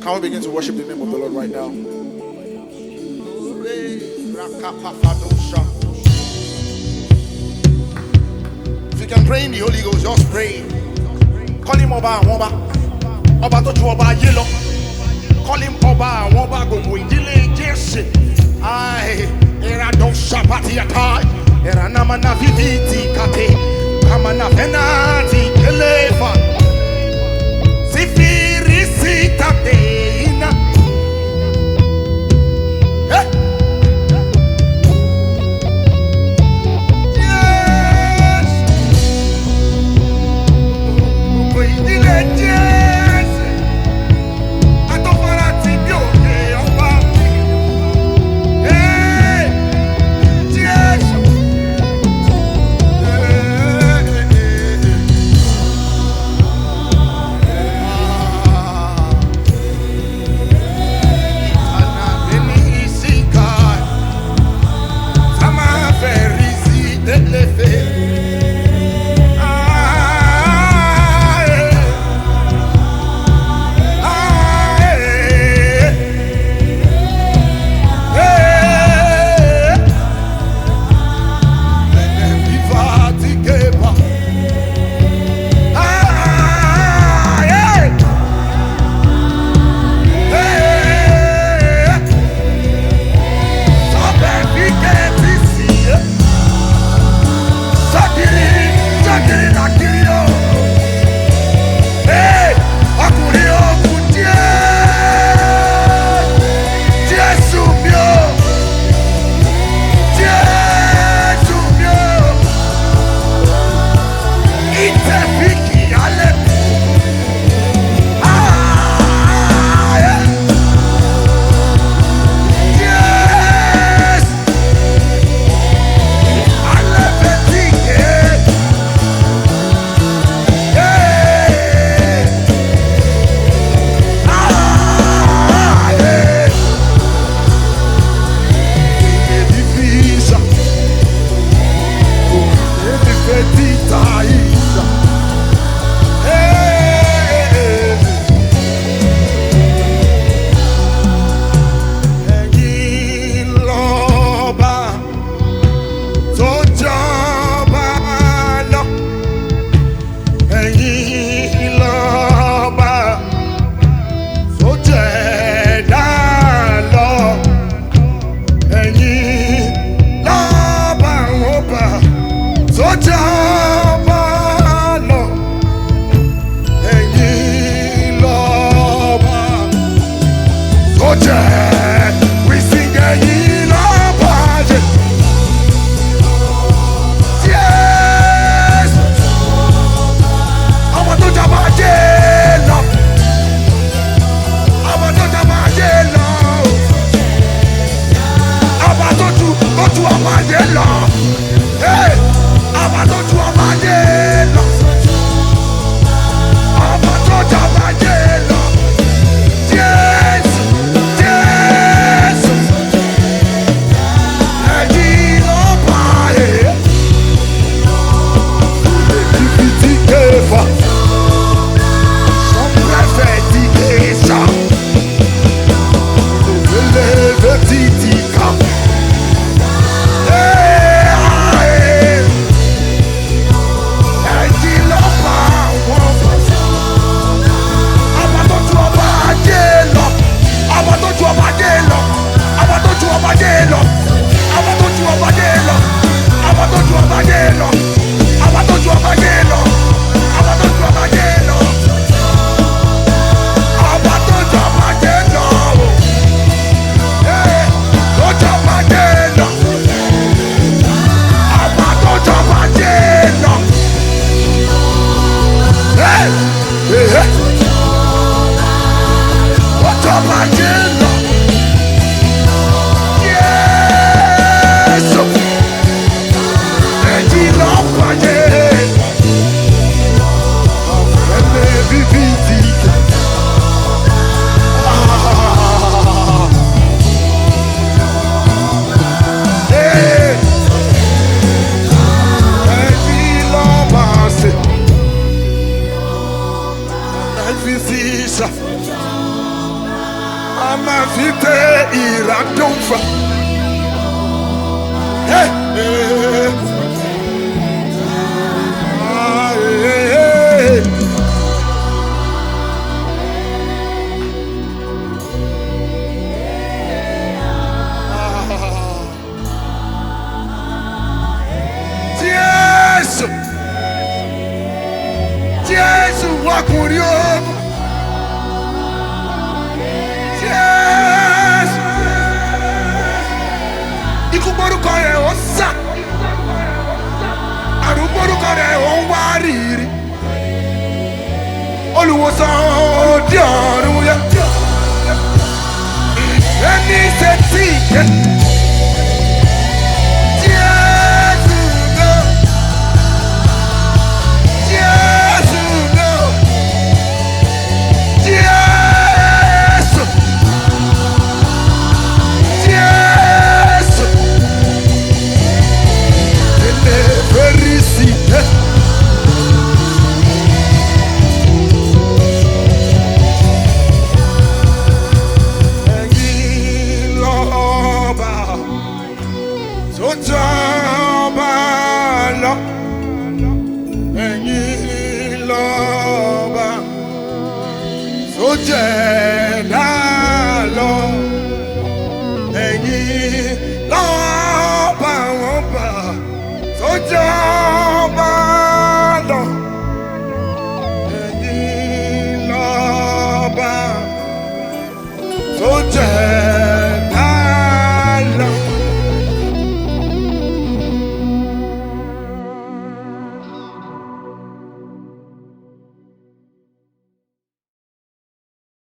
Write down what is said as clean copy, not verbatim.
Can we begin to worship the name of the Lord right now? If you can pray in the Holy Ghost, just pray. Call him Oba Oba. Oba to Oba Yelo. Call him Oba Oba go Indile Jesse. I era don't shabati atai. Era namana viviti kate. Kamana venati elefa. Sifiri sitateina. ama vite iradomfa. Hey, hey, hey. Jesus, Jesus, wakurio. Jesus, ikuboru kore osa, aruboru kore onwariri. Olùwòsàn di ọ̀run yẹ. Ẹni ṣe tí yẹ. Jésù lọ. Jésù lọ. Jésù. Jésù. Ele ferisi yẹ. Jọba lọ, ẹ̀yin lọ́ba tó jẹ́.